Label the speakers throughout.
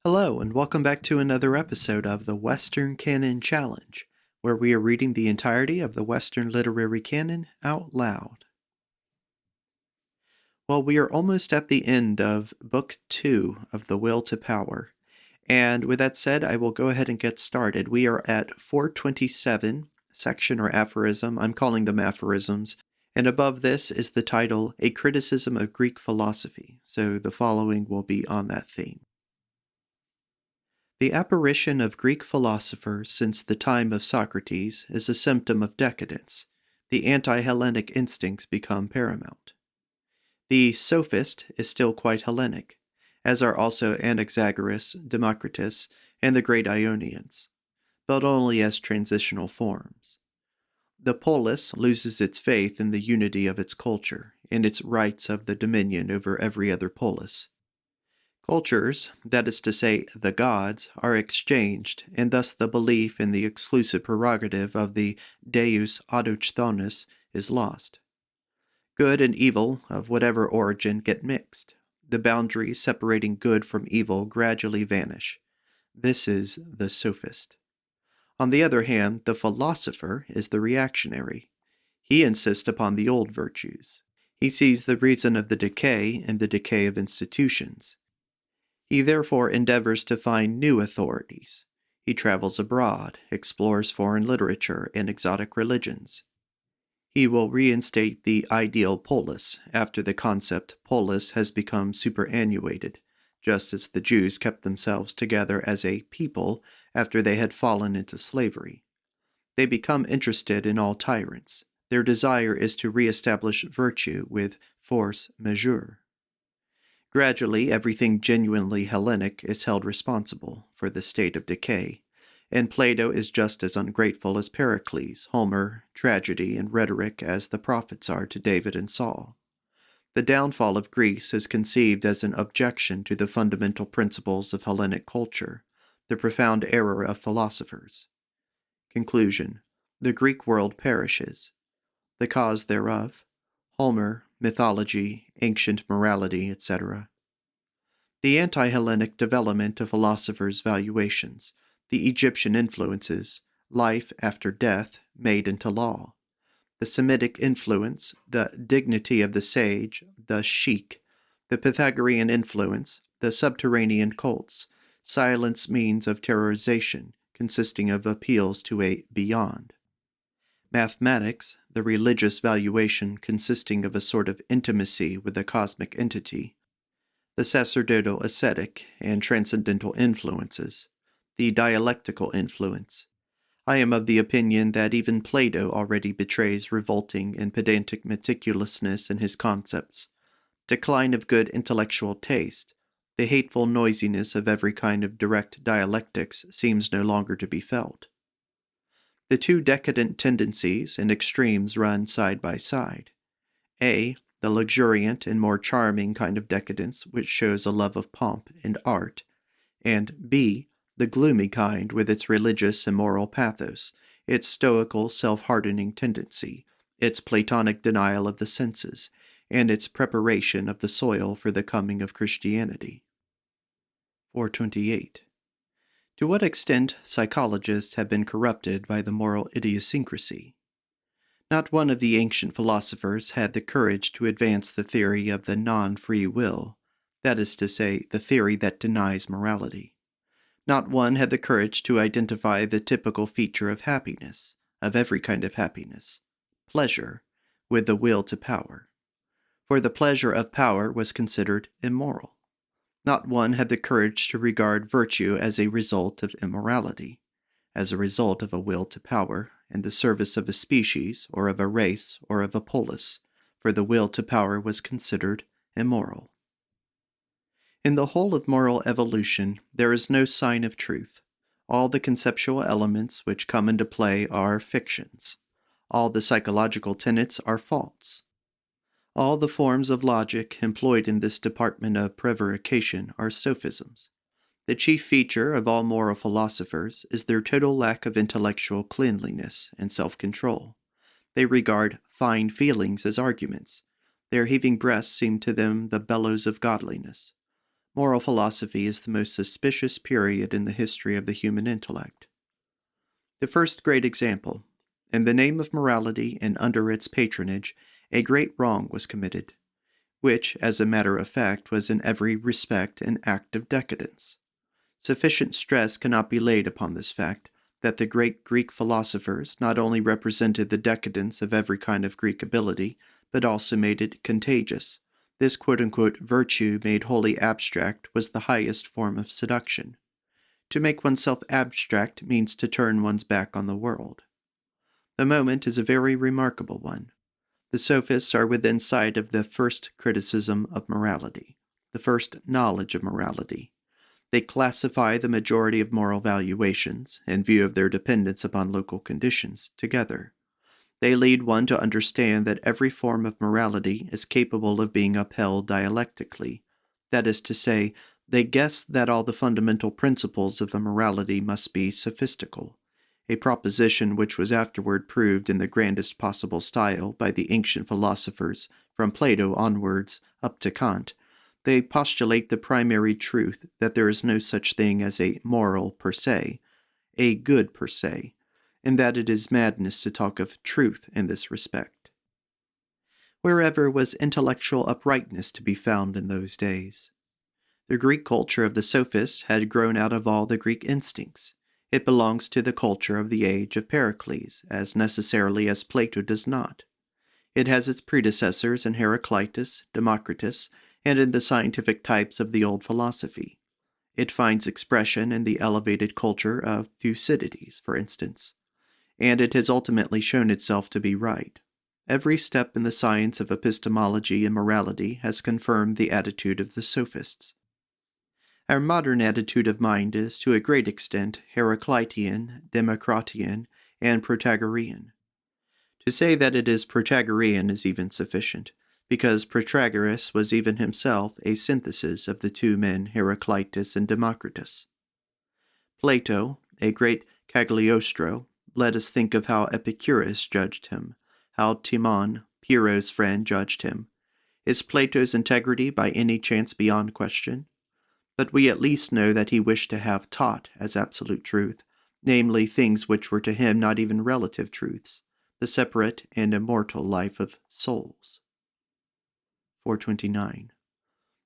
Speaker 1: Hello, and welcome back to another episode of the Western Canon Challenge, where we are reading the entirety of the Western literary canon out loud. Well, we are almost at the end of Book 2 of The Will to Power, and with that said, I will go ahead and get started. We are at 427, section or aphorism. I'm calling them aphorisms. And above this is the title, A Criticism of Greek Philosophy, so the following will be on that theme. The apparition of Greek philosophers since the time of Socrates is a symptom of decadence. The anti-Hellenic instincts become paramount. The sophist is still quite Hellenic, as are also Anaxagoras, Democritus, and the great Ionians, but only as transitional forms. The polis loses its faith in the unity of its culture and its rights of the dominion over every other polis. Cultures, that is to say, the gods, are exchanged, and thus the belief in the exclusive prerogative of the deus autochthonus is lost. Good and evil, of whatever origin, get mixed. The boundaries separating good from evil gradually vanish. This is the sophist. On the other hand, the philosopher is the reactionary. He insists upon the old virtues. He sees the reason of the decay in the decay of institutions. He therefore endeavors to find new authorities. He travels abroad, explores foreign literature and exotic religions. He will reinstate the ideal polis after the concept polis has become superannuated, just as the Jews kept themselves together as a people after they had fallen into slavery. They become interested in all tyrants. Their desire is to reestablish virtue with force majeure. Gradually, everything genuinely Hellenic is held responsible for the state of decay, and Plato is just as ungrateful as Pericles, Homer, tragedy, and rhetoric as the prophets are to David and Saul. The downfall of Greece is conceived as an objection to the fundamental principles of Hellenic culture, the profound error of philosophers. Conclusion: the Greek world perishes. The cause thereof: Homer, mythology, ancient morality, etc. The anti-Hellenic development of philosophers' valuations, the Egyptian influences, life after death made into law, the Semitic influence, the dignity of the sage, the sheik, the Pythagorean influence, the subterranean cults, silence means of terrorization, consisting of appeals to a beyond. Mathematics, the religious valuation consisting of a sort of intimacy with the cosmic entity, the sacerdotal ascetic and transcendental influences, the dialectical influence. I am of the opinion that even Plato already betrays revolting and pedantic meticulousness in his concepts, decline of good intellectual taste, the hateful noisiness of every kind of direct dialectics seems no longer to be felt. The two decadent tendencies and extremes run side by side. A, the luxuriant and more charming kind of decadence which shows a love of pomp and art, and B, the gloomy kind with its religious and moral pathos, its stoical self-hardening tendency, its Platonic denial of the senses, and its preparation of the soil for the coming of Christianity. 428. To what extent psychologists have been corrupted by the moral idiosyncrasy. Not one of the ancient philosophers had the courage to advance the theory of the non-free will, that is to say, the theory that denies morality. Not one had the courage to identify the typical feature of happiness, of every kind of happiness, pleasure, with the will to power. For the pleasure of power was considered immoral. Not one had the courage to regard virtue as a result of immorality, as a result of a will to power, in the service of a species, or of a race, or of a polis, for the will to power was considered immoral. In the whole of moral evolution, there is no sign of truth. All the conceptual elements which come into play are fictions. All the psychological tenets are false. All the forms of logic employed in this department of prevarication are sophisms. The chief feature of all moral philosophers is their total lack of intellectual cleanliness and self-control. They regard fine feelings as arguments. Their heaving breasts seem to them the bellows of godliness. Moral philosophy is the most suspicious period in the history of the human intellect. The first great example. In the name of morality and under its patronage, a great wrong was committed, which, as a matter of fact, was in every respect an act of decadence. Sufficient stress cannot be laid upon this fact, that the great Greek philosophers not only represented the decadence of every kind of Greek ability, but also made it contagious. This quote-unquote virtue made wholly abstract was the highest form of seduction. To make oneself abstract means to turn one's back on the world. The moment is a very remarkable one. The sophists are within sight of the first criticism of morality, the first knowledge of morality. They classify the majority of moral valuations, in view of their dependence upon local conditions, together. They lead one to understand that every form of morality is capable of being upheld dialectically. That is to say, they guess that all the fundamental principles of a morality must be sophistical, a proposition which was afterward proved in the grandest possible style by the ancient philosophers, from Plato onwards up to Kant. They postulate the primary truth that there is no such thing as a moral per se, a good per se, and that it is madness to talk of truth in this respect. Wherever was intellectual uprightness to be found in those days? The Greek culture of the sophists had grown out of all the Greek instincts. It belongs to the culture of the age of Pericles, as necessarily as Plato does not. It has its predecessors in Heraclitus, Democritus, and in the scientific types of the old philosophy. It finds expression in the elevated culture of Thucydides, for instance. And it has ultimately shown itself to be right. Every step in the science of epistemology and morality has confirmed the attitude of the sophists. Our modern attitude of mind is, to a great extent, Heraclitean, Democritean, and Protagorean. To say that it is Protagorean is even sufficient, because Protagoras was even himself a synthesis of the two men Heraclitus and Democritus. Plato, a great Cagliostro, let us think of how Epicurus judged him, how Timon, Pyrrho's friend, judged him. Is Plato's integrity by any chance beyond question? But we at least know that he wished to have taught as absolute truth, namely things which were to him not even relative truths, the separate and immortal life of souls. 429.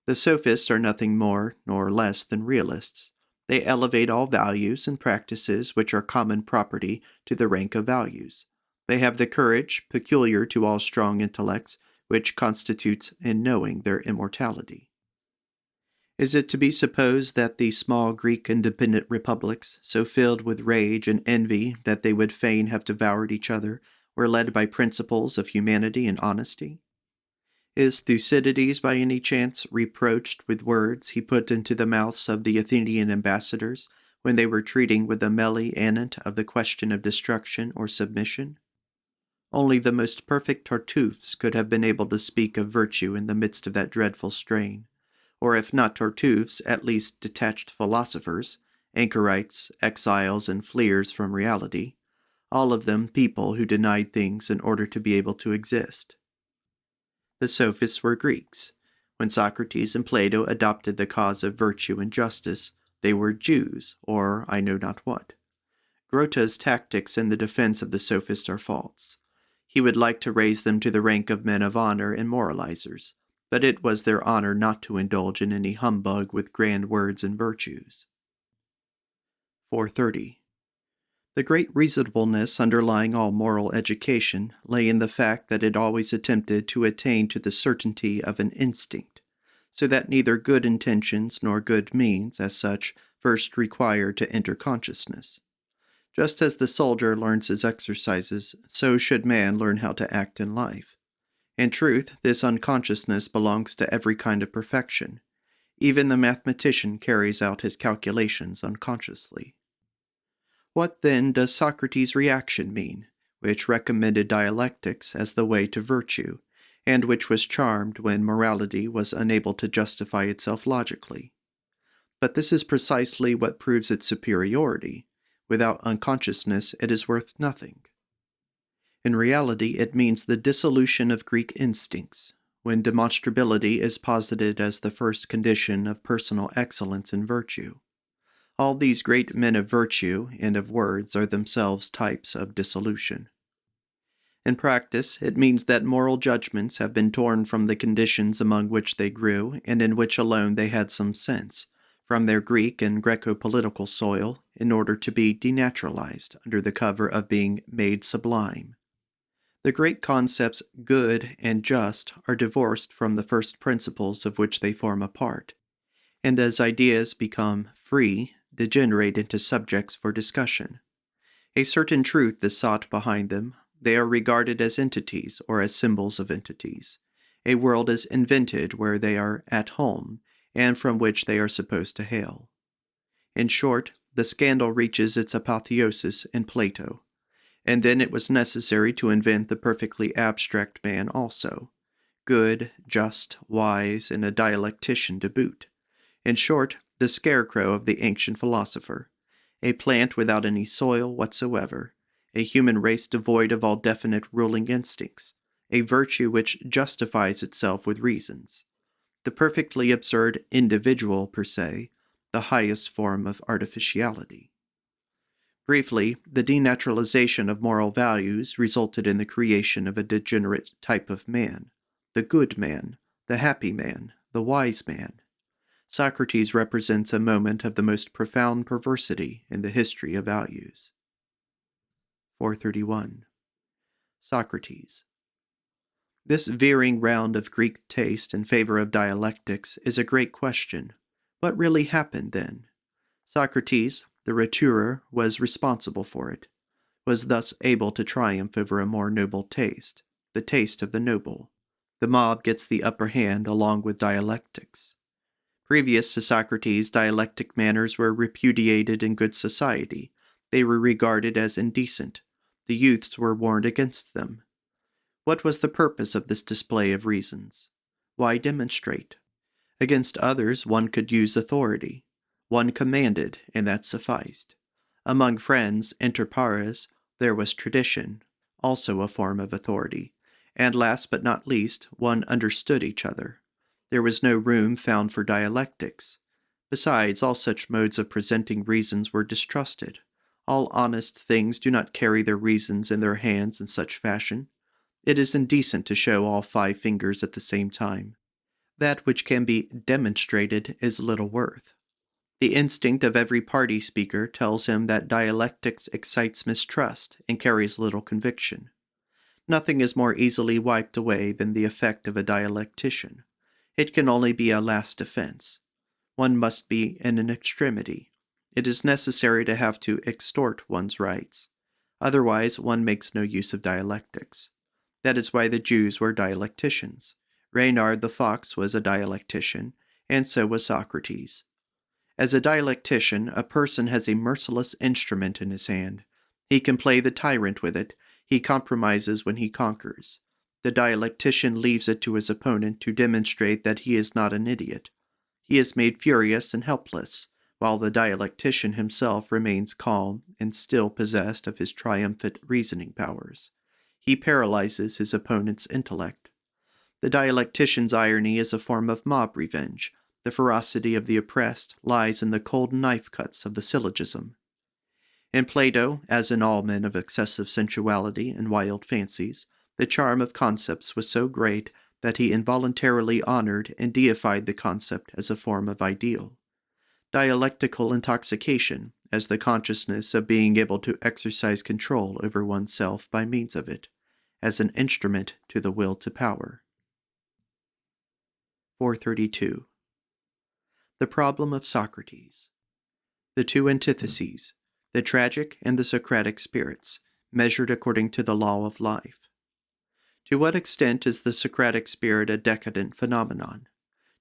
Speaker 1: The sophists are nothing more nor less than realists. They elevate all values and practices which are common property to the rank of values. They have the courage, peculiar to all strong intellects, which constitutes in knowing their immortality. Is it to be supposed that the small Greek independent republics, so filled with rage and envy that they would fain have devoured each other, were led by principles of humanity and honesty? Is Thucydides by any chance reproached with words he put into the mouths of the Athenian ambassadors when they were treating with the Meli Anant of the question of destruction or submission? Only the most perfect Tartuffes could have been able to speak of virtue in the midst of that dreadful strain. Or if not Tartuffes, at least detached philosophers, anchorites, exiles, and fleers from reality, all of them people who denied things in order to be able to exist. The sophists were Greeks. When Socrates and Plato adopted the cause of virtue and justice, they were Jews, or I know not what. Grote's tactics in the defense of the sophists are false. He would like to raise them to the rank of men of honor and moralizers, but it was their honor not to indulge in any humbug with grand words and virtues. 430. The great reasonableness underlying all moral education lay in the fact that it always attempted to attain to the certainty of an instinct, so that neither good intentions nor good means, as such, first required to enter consciousness. Just as the soldier learns his exercises, so should man learn how to act in life. In truth, this unconsciousness belongs to every kind of perfection. Even the mathematician carries out his calculations unconsciously. What then does Socrates' reaction mean, which recommended dialectics as the way to virtue, and which was charmed when morality was unable to justify itself logically? But this is precisely what proves its superiority. Without unconsciousness, it is worth nothing. In reality, it means the dissolution of Greek instincts. when demonstrability is posited as the first condition of personal excellence and virtue. All these great men of virtue and of words are themselves types of dissolution. In practice, it means that moral judgments have been torn from the conditions among which they grew and in which alone they had some sense, from their Greek and Greco-political soil, in order to be denaturalized under the cover of being made sublime. The great concepts good and just are divorced from the first principles of which they form a part, and as ideas become free, degenerate into subjects for discussion. A certain truth is sought behind them. They are regarded as entities or as symbols of entities. A world is invented where they are at home and from which they are supposed to hail. In short, the scandal reaches its apotheosis in Plato, and then it was necessary to invent the perfectly abstract man also, good, just, wise, and a dialectician to boot. In short, the scarecrow of the ancient philosopher, a plant without any soil whatsoever, a human race devoid of all definite ruling instincts, a virtue which justifies itself with reasons, the perfectly absurd individual per se, the highest form of artificiality. Briefly, the denaturalization of moral values resulted in the creation of a degenerate type of man, the good man, the happy man, the wise man. Socrates represents a moment of the most profound perversity in the history of values. 431. Socrates. This veering round of Greek taste in favor of dialectics is a great question. What really happened then? Socrates, the rhetorist, was responsible for it, was thus able to triumph over a more noble taste, the taste of the noble. The mob gets the upper hand along with dialectics. Previous to Socrates, dialectic manners were repudiated in good society. They were regarded as indecent. The youths were warned against them. What was the purpose of this display of reasons? Why demonstrate? Against others one could use authority. One commanded, and that sufficed. Among friends, inter pares, there was tradition, also a form of authority. And last but not least, one understood each other. There was no room found for dialectics. Besides, all such modes of presenting reasons were distrusted. All honest things do not carry their reasons in their hands in such fashion. It is indecent to show all 5 fingers at the same time. That which can be demonstrated is little worth. The instinct of every party speaker tells him that dialectics excites mistrust and carries little conviction. Nothing is more easily wiped away than the effect of a dialectician. It can only be a last defense. One must be in an extremity. It is necessary to have to extort one's rights. Otherwise, one makes no use of dialectics. That is why the Jews were dialecticians. Reynard the fox was a dialectician, and so was Socrates. As a dialectician, a person has a merciless instrument in his hand. He can play the tyrant with it. He compromises when he conquers. The dialectician leaves it to his opponent to demonstrate that he is not an idiot. He is made furious and helpless, while the dialectician himself remains calm and still possessed of his triumphant reasoning powers. He paralyzes his opponent's intellect. The dialectician's irony is a form of mob revenge. The ferocity of the oppressed lies in the cold knife cuts of the syllogism. In Plato, as in all men of excessive sensuality and wild fancies, the charm of concepts was so great that he involuntarily honored and deified the concept as a form of ideal. Dialectical intoxication, as the consciousness of being able to exercise control over oneself by means of it, as an instrument to the will to power. 432. The problem of Socrates. The 2 antitheses, the tragic and the Socratic spirits, measured according to the law of life. To what extent is the Socratic spirit a decadent phenomenon?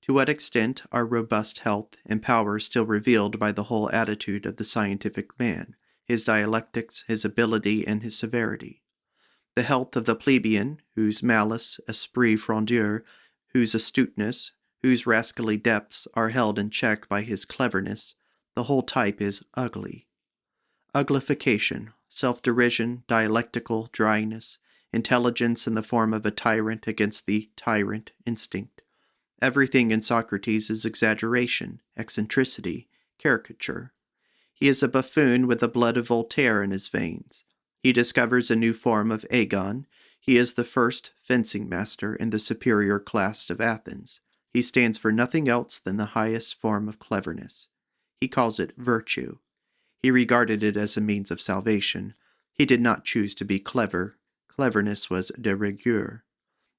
Speaker 1: To what extent are robust health and power still revealed by the whole attitude of the scientific man, his dialectics, his ability, and his severity? The health of the plebeian, whose malice, esprit frondeur, whose astuteness, whose rascally depths are held in check by his cleverness, the whole type is ugly. Uglification, self-derision, dialectical dryness, intelligence in the form of a tyrant against the tyrant instinct. Everything in Socrates is exaggeration, eccentricity, caricature. He is a buffoon with the blood of Voltaire in his veins. He discovers a new form of agon. He is the first fencing master in the superior class of Athens. He stands for nothing else than the highest form of cleverness. He calls it virtue. He regarded it as a means of salvation. He did not choose to be clever. Cleverness was de rigueur.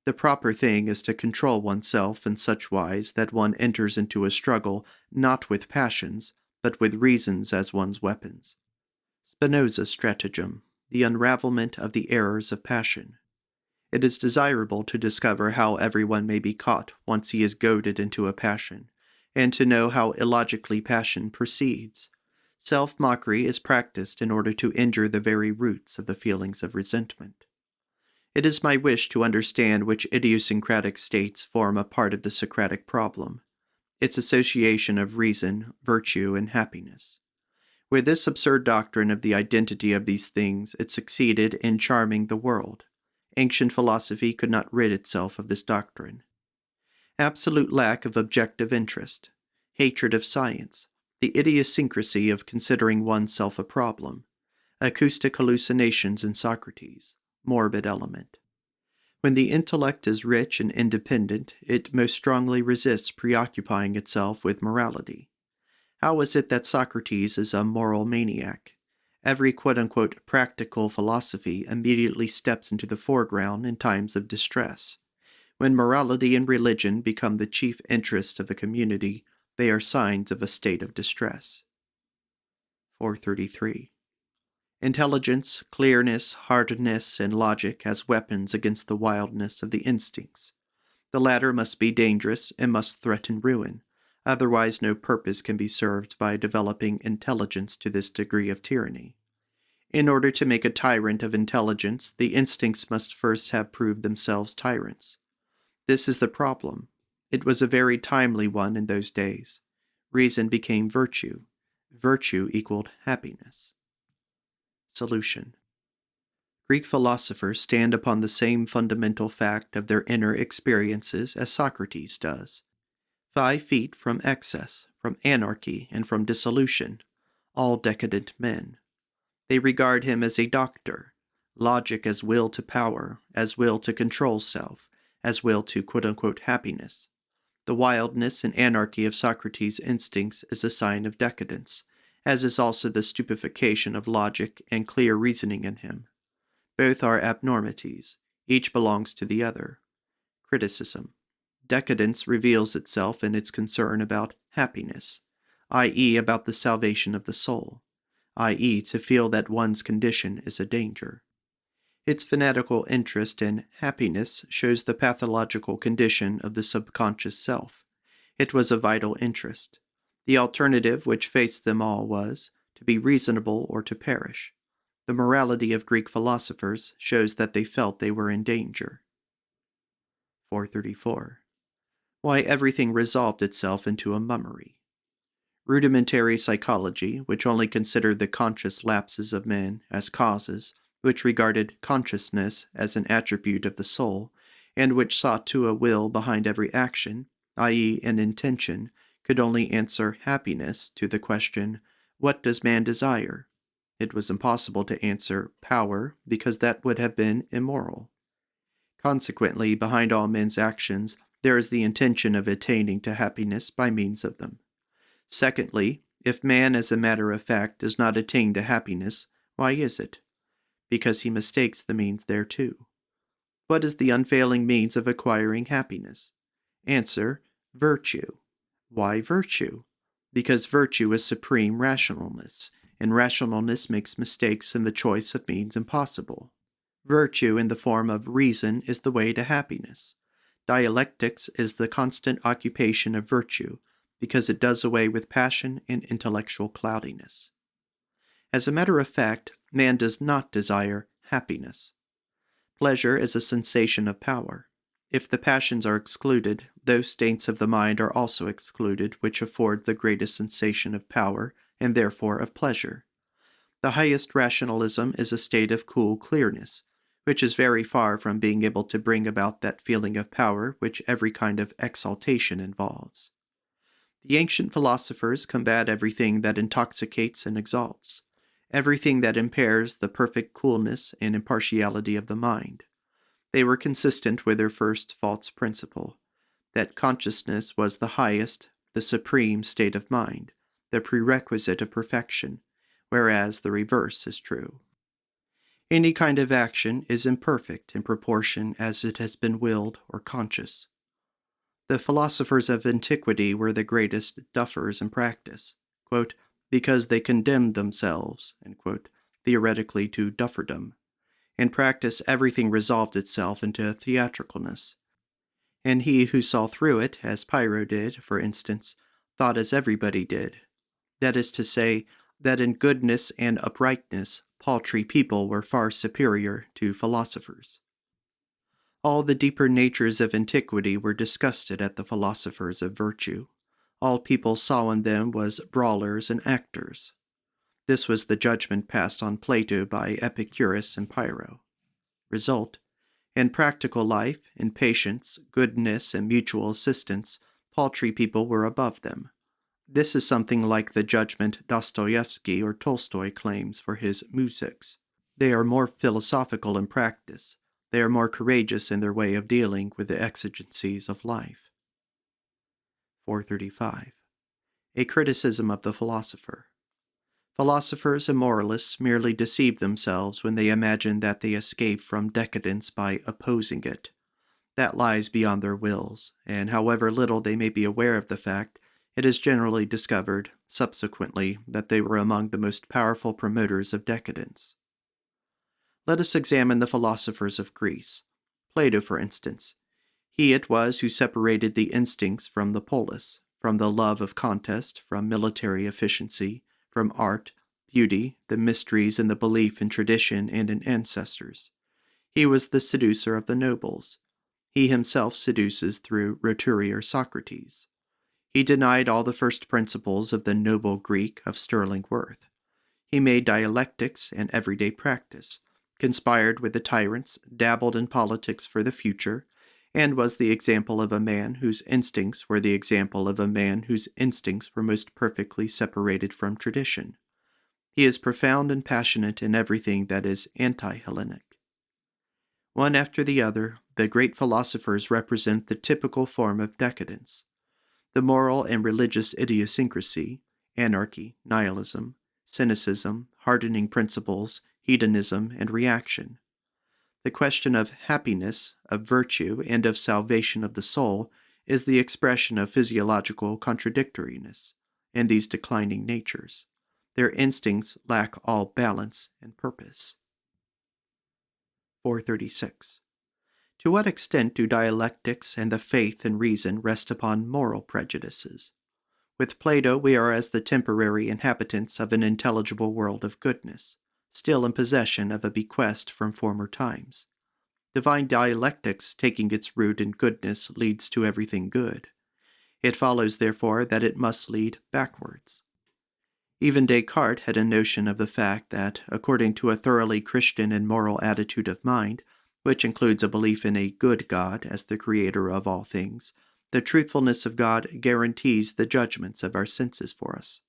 Speaker 1: The proper thing is to control oneself in such wise that one enters into a struggle not with passions, but with reasons as one's weapons. Spinoza's stratagem, the unravelment of the errors of passion. It is desirable to discover how everyone may be caught once he is goaded into a passion, and to know how illogically passion proceeds. Self-mockery is practiced in order to injure the very roots of the feelings of resentment. It is my wish to understand which idiosyncratic states form a part of the Socratic problem, its association of reason, virtue, and happiness. With this absurd doctrine of the identity of these things, it succeeded in charming the world. Ancient philosophy could not rid itself of this doctrine. Absolute lack of objective interest, hatred of science, the idiosyncrasy of considering oneself a problem, acoustic hallucinations in Socrates, morbid element. When the intellect is rich and independent, it most strongly resists preoccupying itself with morality. How is it that Socrates is a moral maniac? Every quote-unquote practical philosophy immediately steps into the foreground in times of distress. When morality and religion become the chief interest of a community, they are signs of a state of distress. 433. Intelligence, clearness, hardness, and logic as weapons against the wildness of the instincts. The latter must be dangerous and must threaten ruin. Otherwise, no purpose can be served by developing intelligence to this degree of tyranny. In order to make a tyrant of intelligence, the instincts must first have proved themselves tyrants. This is the problem. It was a very timely one in those days. Reason became virtue. Virtue equaled happiness. Solution. Greek philosophers stand upon the same fundamental fact of their inner experiences as Socrates does. 5 feet from excess, from anarchy, and from dissolution, all decadent men. They regard him as a doctor, logic as will to power, as will to control self, as will to quote-unquote happiness. The wildness and anarchy of Socrates' instincts is a sign of decadence, as is also the stupefaction of logic and clear reasoning in him. Both are abnormities. Each belongs to the other. Criticism. Decadence reveals itself in its concern about happiness, i.e. about the salvation of the soul, i.e. to feel that one's condition is a danger. Its fanatical interest in happiness shows the pathological condition of the subconscious self. It was a vital interest. The alternative which faced them all was to be reasonable or to perish. The morality of Greek philosophers shows that they felt they were in danger. 434. Why everything resolved itself into a mummery. Rudimentary psychology, which only considered the conscious lapses of men as causes, which regarded consciousness as an attribute of the soul, and which sought to a will behind every action, i.e. an intention, could only answer happiness to the question, what does man desire? It was impossible to answer power, because that would have been immoral. Consequently, behind all men's actions, there is the intention of attaining to happiness by means of them. Secondly, if man as a matter of fact does not attain to happiness, why is it? Because he mistakes the means thereto. What is the unfailing means of acquiring happiness? Answer, virtue. Why virtue? Because virtue is supreme rationalness, and rationalness makes mistakes in the choice of means impossible. Virtue in the form of reason is the way to happiness. Dialectics is the constant occupation of virtue, because it does away with passion and intellectual cloudiness. As a matter of fact, man does not desire happiness. Pleasure is a sensation of power. If the passions are excluded, those states of the mind are also excluded which afford the greatest sensation of power, and therefore of pleasure. The highest rationalism is a state of cool clearness, which is very far from being able to bring about that feeling of power which every kind of exaltation involves. The ancient philosophers combat everything that intoxicates and exalts, everything that impairs the perfect coolness and impartiality of the mind. They were consistent with their first false principle, that consciousness was the highest, the supreme state of mind, the prerequisite of perfection, whereas the reverse is true. Any kind of action is imperfect in proportion as it has been willed or conscious. The philosophers of antiquity were the greatest duffers in practice, quote, because they condemned themselves, quote, theoretically to dufferdom. In practice, everything resolved itself into theatricalness. And he who saw through it, as Pyrrho did, for instance, thought as everybody did. That is to say, that in goodness and uprightness, paltry people were far superior to philosophers. All the deeper natures of antiquity were disgusted at the philosophers of virtue. All people saw in them was brawlers and actors. This was the judgment passed on Plato by Epicurus and Pyrrho. Result: in practical life, in patience, goodness, and mutual assistance, paltry people were above them. This is something like the judgment Dostoevsky or Tolstoy claims for his musics. They are more philosophical in practice. They are more courageous in their way of dealing with the exigencies of life. 435. A criticism of the philosopher. Philosophers and moralists merely deceive themselves when they imagine that they escape from decadence by opposing it. That lies beyond their wills, and however little they may be aware of the fact, it is generally discovered, subsequently, that they were among the most powerful promoters of decadence. Let us examine the philosophers of Greece. Plato, for instance. He it was who separated the instincts from the polis, from the love of contest, from military efficiency, from art, beauty, the mysteries and the belief in tradition and in ancestors. He was the seducer of the nobles. He himself seduces through roturier Socrates. He denied all the first principles of the noble Greek of sterling worth. He made dialectics an everyday practice, conspired with the tyrants, dabbled in politics for the future, and was the example of a man whose instincts were the example of a man whose instincts were most perfectly separated from tradition. He is profound and passionate in everything that is anti-Hellenic. One after the other, the great philosophers represent the typical form of decadence. The moral and religious idiosyncrasy, anarchy, nihilism, cynicism, hardening principles, hedonism, and reaction. The question of happiness, of virtue, and of salvation of the soul is the expression of physiological contradictoriness in these declining natures. Their instincts lack all balance and purpose. 436. To what extent do dialectics and the faith in reason rest upon moral prejudices? With Plato, we are as the temporary inhabitants of an intelligible world of goodness, still in possession of a bequest from former times. Divine dialectics, taking its root in goodness, leads to everything good. It follows, therefore, that it must lead backwards. Even Descartes had a notion of the fact that, according to a thoroughly Christian and moral attitude of mind, which includes a belief in a good God as the creator of all things, the truthfulness of God guarantees the judgments of our senses for us.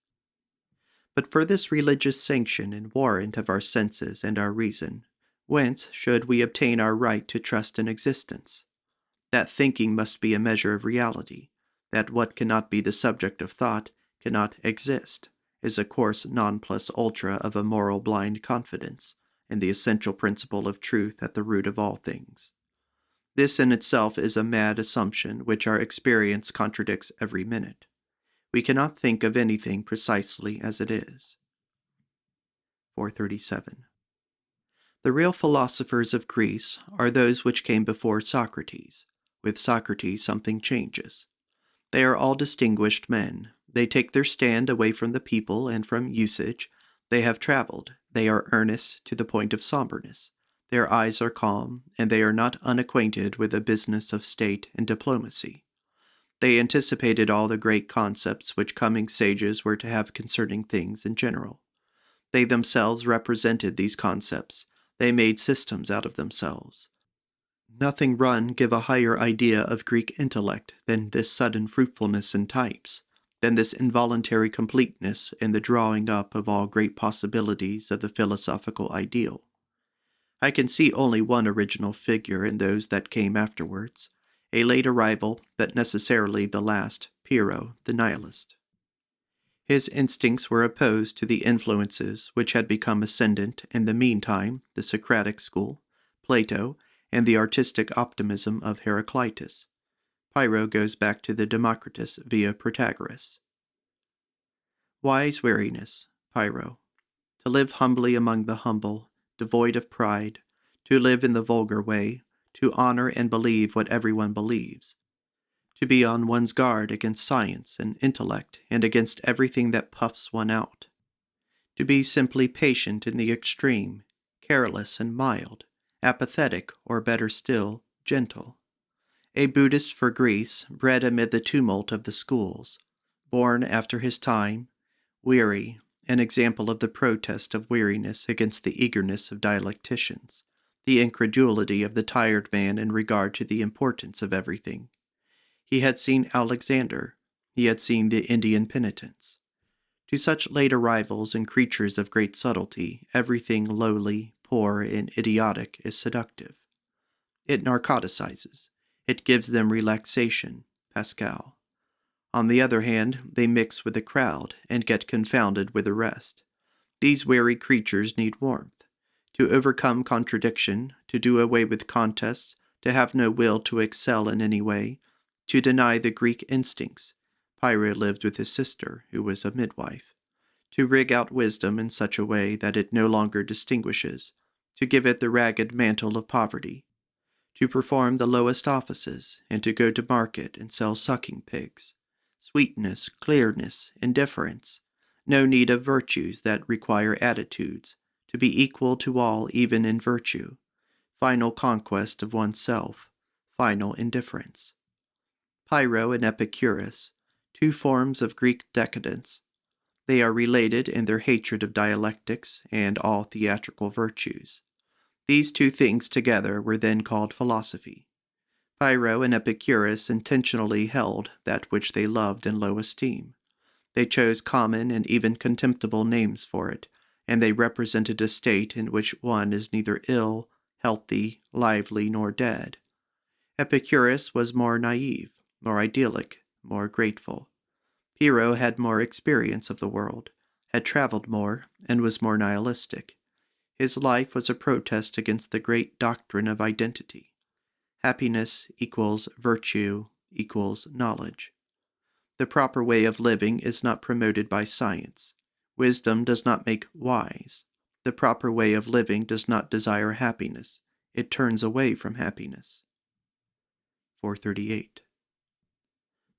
Speaker 1: But for this religious sanction and warrant of our senses and our reason, whence should we obtain our right to trust in existence? That thinking must be a measure of reality, that what cannot be the subject of thought cannot exist, is a course non plus ultra of a moral blind confidence in the essential principle of truth at the root of all things. This in itself is a mad assumption which our experience contradicts every minute. We cannot think of anything precisely as it is. 437. The real philosophers of Greece are those which came before Socrates. With Socrates something changes. They are all distinguished men. They take their stand away from the people and from usage. They have traveled. They are earnest to the point of somberness. Their eyes are calm, and they are not unacquainted with the business of state and diplomacy. They anticipated all the great concepts which coming sages were to have concerning things in general. They themselves represented these concepts. They made systems out of themselves. Nothing run give a higher idea of Greek intellect than this sudden fruitfulness in types, than this involuntary completeness in the drawing up of all great possibilities of the philosophical ideal. I can see only one original figure in those that came afterwards, a late arrival, but necessarily the last, Pyrrho, the nihilist. His instincts were opposed to the influences which had become ascendant in the meantime, the Socratic school, Plato, and the artistic optimism of Heraclitus. Pyrrho goes back to the Democritus via Protagoras. Wise weariness, Pyrrho. To live humbly among the humble, devoid of pride, to live in the vulgar way, to honor and believe what everyone believes, to be on one's guard against science and intellect and against everything that puffs one out, to be simply patient in the extreme, careless and mild, apathetic, or better still, gentle. A Buddhist for Greece, bred amid the tumult of the schools, born after his time, weary, an example of the protest of weariness against the eagerness of dialecticians, the incredulity of the tired man in regard to the importance of everything. He had seen Alexander. He had seen the Indian penitents. To such late arrivals and creatures of great subtlety, everything lowly, poor, and idiotic is seductive. It narcoticizes. It gives them relaxation, Pascal. On the other hand, they mix with the crowd and get confounded with the rest. These weary creatures need warmth. To overcome contradiction, to do away with contests, to have no will to excel in any way, to deny the Greek instincts. Pyrrho lived with his sister, who was a midwife. To rig out wisdom in such a way that it no longer distinguishes, to give it the ragged mantle of poverty, to perform the lowest offices, and to go to market and sell sucking pigs. Sweetness, clearness, indifference, no need of virtues that require attitudes, to be equal to all even in virtue, final conquest of oneself, final indifference. Pyrrho and Epicurus, two forms of Greek decadence. They are related in their hatred of dialectics and all theatrical virtues. These two things together were then called philosophy. Pyrrho and Epicurus intentionally held that which they loved in low esteem. They chose common and even contemptible names for it, and they represented a state in which one is neither ill, healthy, lively, nor dead. Epicurus was more naive, more idyllic, more grateful. Pyrrho had more experience of the world, had traveled more, and was more nihilistic. His life was a protest against the great doctrine of identity. Happiness equals virtue equals knowledge. The proper way of living is not promoted by science. Wisdom does not make wise. The proper way of living does not desire happiness. It turns away from happiness. 438.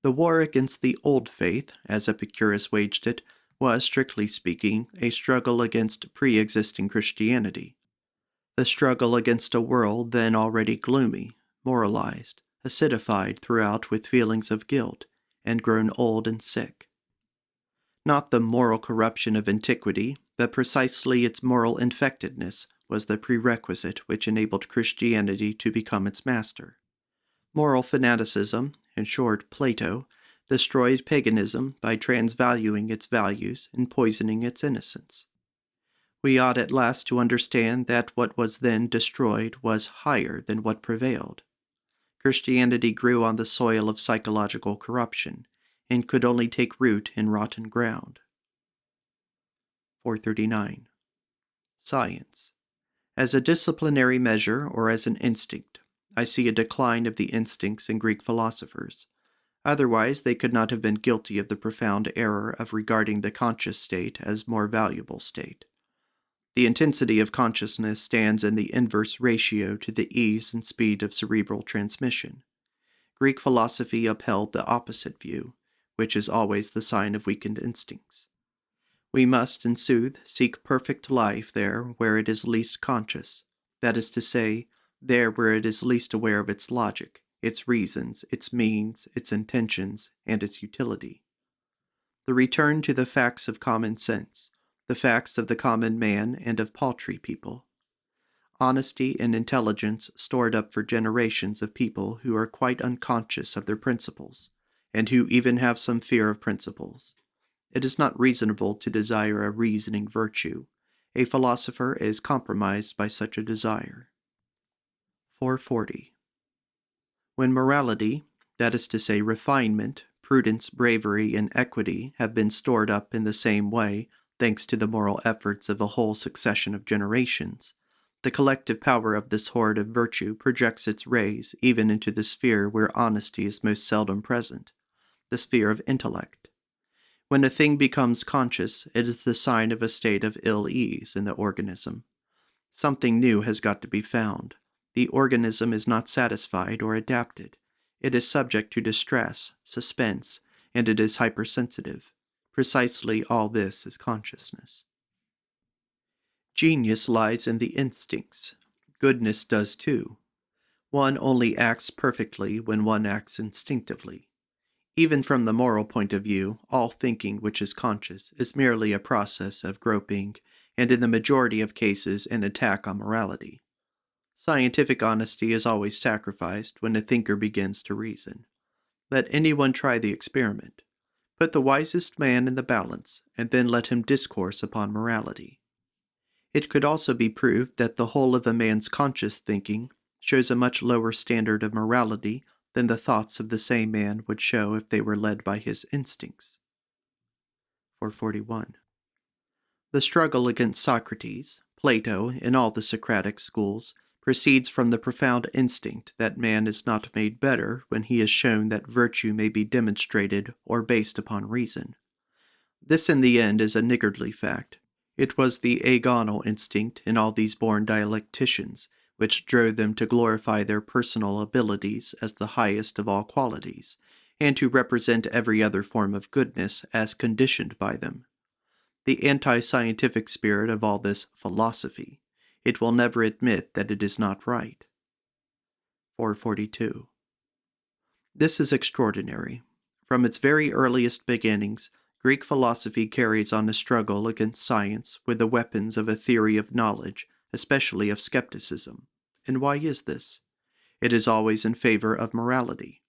Speaker 1: The war against the old faith, as Epicurus waged it, was, strictly speaking, a struggle against pre-existing Christianity. The struggle against a world then already gloomy, moralized, acidified throughout with feelings of guilt, and grown old and sick. Not the moral corruption of antiquity, but precisely its moral infectedness was the prerequisite which enabled Christianity to become its master. Moral fanaticism, in short Plato, destroyed paganism by transvaluing its values and poisoning its innocence. We ought at last to understand that what was then destroyed was higher than what prevailed. Christianity grew on the soil of psychological corruption, and could only take root in rotten ground. 439. Science. As a disciplinary measure or as an instinct, I see a decline of the instincts in Greek philosophers. Otherwise, they could not have been guilty of the profound error of regarding the conscious state as more valuable state. The intensity of consciousness stands in the inverse ratio to the ease and speed of cerebral transmission. Greek philosophy upheld the opposite view, which is always the sign of weakened instincts. We must, in sooth, seek perfect life there where it is least conscious, that is to say, there where it is least aware of its logic, its reasons, its means, its intentions, and its utility. The return to the facts of common sense, the facts of the common man and of paltry people. Honesty and intelligence stored up for generations of people who are quite unconscious of their principles, and who even have some fear of principles. It is not reasonable to desire a reasoning virtue. A philosopher is compromised by such a desire. 440. When morality, that is to say refinement, prudence, bravery, and equity, have been stored up in the same way, thanks to the moral efforts of a whole succession of generations, the collective power of this horde of virtue projects its rays even into the sphere where honesty is most seldom present, the sphere of intellect. When a thing becomes conscious, it is the sign of a state of ill ease in the organism. Something new has got to be found. The organism is not satisfied or adapted. It is subject to distress, suspense, and it is hypersensitive. Precisely all this is consciousness. Genius lies in the instincts. Goodness does too. One only acts perfectly when one acts instinctively. Even from the moral point of view, all thinking which is conscious is merely a process of groping, and in the majority of cases an attack on morality. Scientific honesty is always sacrificed when a thinker begins to reason. Let anyone try the experiment. Put the wisest man in the balance, and then let him discourse upon morality. It could also be proved that the whole of a man's conscious thinking shows a much lower standard of morality than the thoughts of the same man would show if they were led by his instincts. 441. The struggle against Socrates, Plato, and all the Socratic schools proceeds from the profound instinct that man is not made better when he is shown that virtue may be demonstrated or based upon reason. This in the end is a niggardly fact. It was the agonal instinct in all these born dialecticians which drove them to glorify their personal abilities as the highest of all qualities, and to represent every other form of goodness as conditioned by them. The anti-scientific spirit of all this philosophy, it will never admit that it is not right. 442. This is extraordinary. From its very earliest beginnings, Greek philosophy carries on a struggle against science with the weapons of a theory of knowledge, especially of skepticism. And why is this? It is always in favor of morality.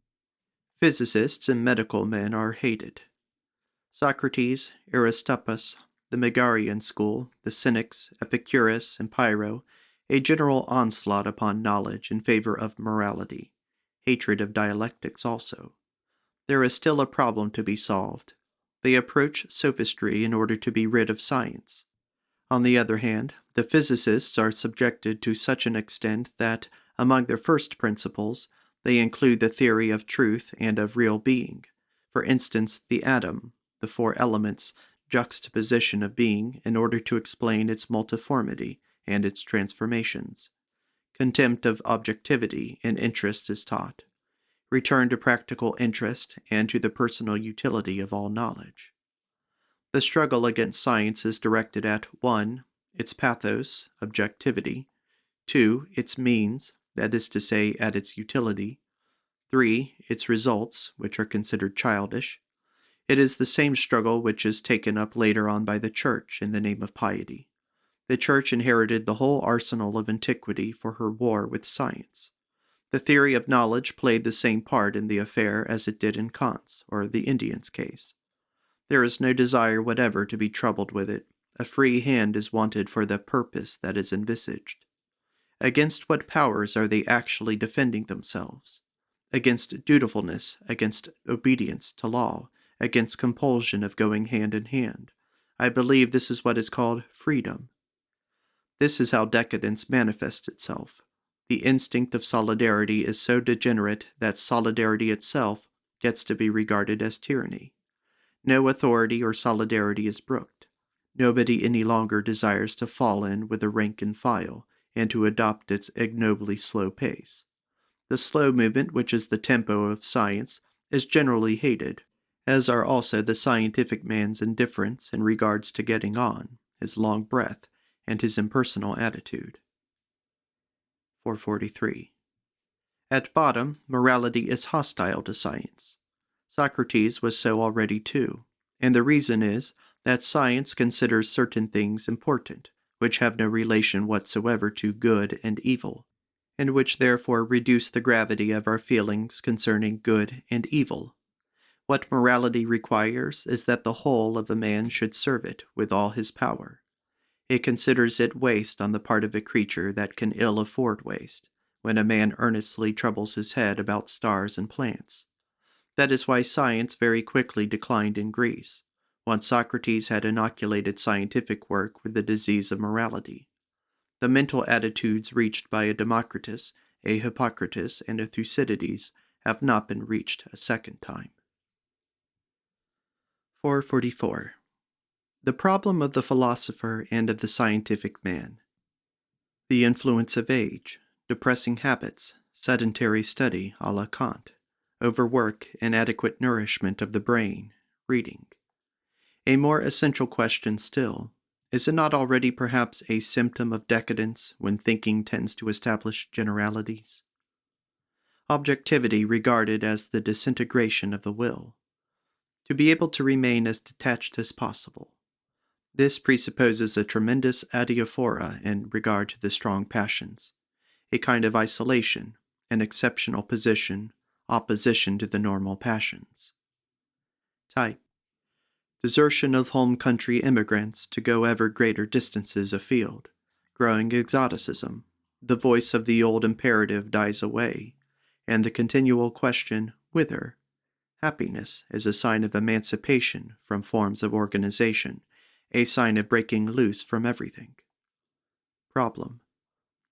Speaker 1: Physicists and medical men are hated. Socrates, Aristippus, the Megarian school, the Cynics, Epicurus, and Pyrrho, a general onslaught upon knowledge in favor of morality, hatred of dialectics also. There is still a problem to be solved. They approach sophistry in order to be rid of science. On the other hand, the physicists are subjected to such an extent that, among their first principles, they include the theory of truth and of real being. For instance, the atom, the four elements, juxtaposition of being in order to explain its multiformity and its transformations. Contempt of objectivity and interest is taught. Return to practical interest and to the personal utility of all knowledge. The struggle against science is directed at 1. Its pathos, objectivity, 2. Its means, that is to say, at its utility, 3. Its results, which are considered childish. It is the same struggle which is taken up later on by the Church in the name of piety. The Church inherited the whole arsenal of antiquity for her war with science. The theory of knowledge played the same part in the affair as it did in Kant's or the Indian's case. There is no desire whatever to be troubled with it. A free hand is wanted for the purpose that is envisaged. Against what powers are they actually defending themselves? Against dutifulness, against obedience to law, against compulsion of going hand in hand. I believe this is what is called freedom. This is how decadence manifests itself. The instinct of solidarity is so degenerate that solidarity itself gets to be regarded as tyranny. No authority or solidarity is brooked. Nobody any longer desires to fall in with the rank and file and to adopt its ignobly slow pace. The slow movement, which is the tempo of science, is generally hated, as are also the scientific man's indifference in regards to getting on, his long breath, and his impersonal attitude. 443. At bottom, morality is hostile to science. Socrates was so already too, and the reason is that science considers certain things important, which have no relation whatsoever to good and evil, and which therefore reduce the gravity of our feelings concerning good and evil. What morality requires is that the whole of a man should serve it with all his power. It considers it waste on the part of a creature that can ill afford waste, when a man earnestly troubles his head about stars and plants. That is why science very quickly declined in Greece, once Socrates had inoculated scientific work with the disease of morality. The mental attitudes reached by a Democritus, a Hippocrates, and a Thucydides have not been reached a second time. 444. The problem of the philosopher and of the scientific man. The influence of age, depressing habits, sedentary study a la Kant, overwork, inadequate nourishment of the brain, reading. A more essential question still, is it not already perhaps a symptom of decadence when thinking tends to establish generalities? Objectivity regarded as the disintegration of the will. To be able to remain as detached as possible. This presupposes a tremendous adiaphora in regard to the strong passions, a kind of isolation, an exceptional position, opposition to the normal passions. Type. Desertion of home country immigrants to go ever greater distances afield, growing exoticism, the voice of the old imperative dies away, and the continual question, whither? Happiness is a sign of emancipation from forms of organization, a sign of breaking loose from everything. Problem.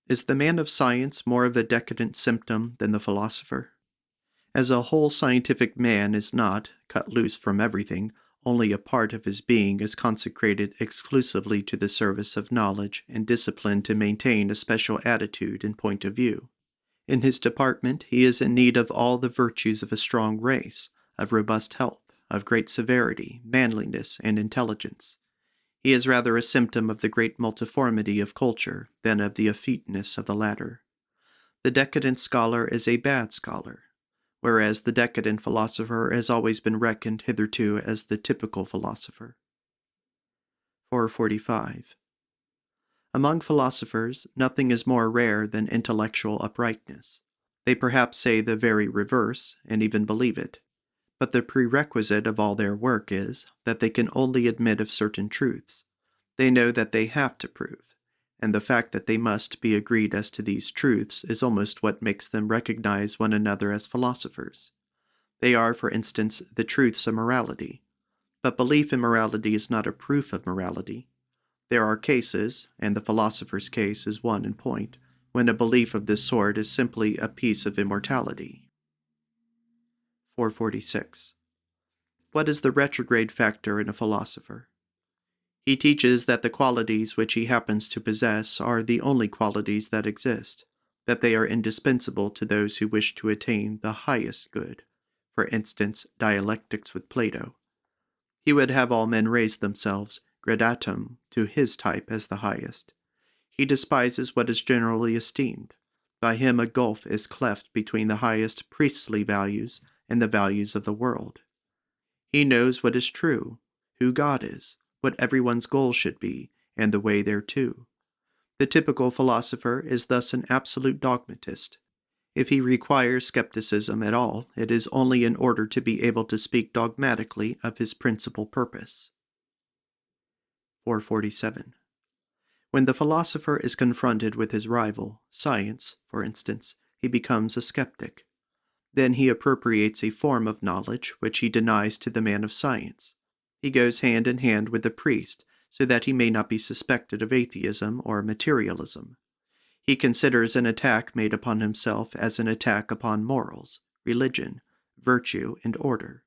Speaker 1: Is the man of science more of a decadent symptom than the philosopher? As a whole scientific man is not, cut loose from everything, only a part of his being is consecrated exclusively to the service of knowledge and discipline to maintain a special attitude and point of view. In his department he is in need of all the virtues of a strong race, of robust health, of great severity, manliness, and intelligence. He is rather a symptom of the great multiformity of culture than of the effeteness of the latter. The decadent scholar is a bad scholar, whereas the decadent philosopher has always been reckoned hitherto as the typical philosopher. 445. Among philosophers, nothing is more rare than intellectual uprightness. They perhaps say the very reverse, and even believe it. But the prerequisite of all their work is that they can only admit of certain truths. They know that they have to prove, and the fact that they must be agreed as to these truths is almost what makes them recognize one another as philosophers. They are, for instance, the truths of morality. But belief in morality is not a proof of morality. There are cases, and the philosopher's case is one in point, when a belief of this sort is simply a piece of immortality. 446. What is the retrograde factor in a philosopher? He teaches that the qualities which he happens to possess are the only qualities that exist, that they are indispensable to those who wish to attain the highest good, for instance, dialectics with Plato. He would have all men raise themselves, gradatum, to his type as the highest. He despises what is generally esteemed. By him a gulf is cleft between the highest priestly values and the values of the world. He knows what is true, who God is, what everyone's goal should be, and the way thereto. The typical philosopher is thus an absolute dogmatist. If he requires skepticism at all, it is only in order to be able to speak dogmatically of his principal purpose. 447. When the philosopher is confronted with his rival, science, for instance, he becomes a skeptic. Then he appropriates a form of knowledge which he denies to the man of science. He goes hand in hand with the priest, so that he may not be suspected of atheism or materialism. He considers an attack made upon himself as an attack upon morals, religion, virtue, and order.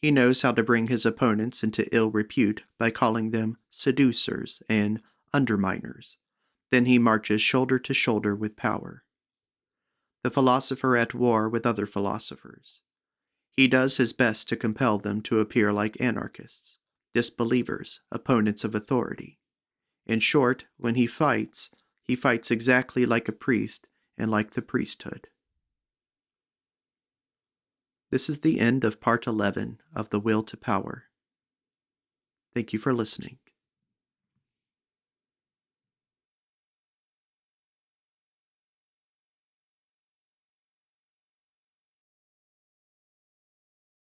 Speaker 1: He knows how to bring his opponents into ill repute by calling them seducers and underminers. Then he marches shoulder to shoulder with power. The philosopher at war with other philosophers. He does his best to compel them to appear like anarchists, disbelievers, opponents of authority. In short, when he fights exactly like a priest and like the priesthood. This is the end of Part 11 of The Will to Power. Thank you for listening.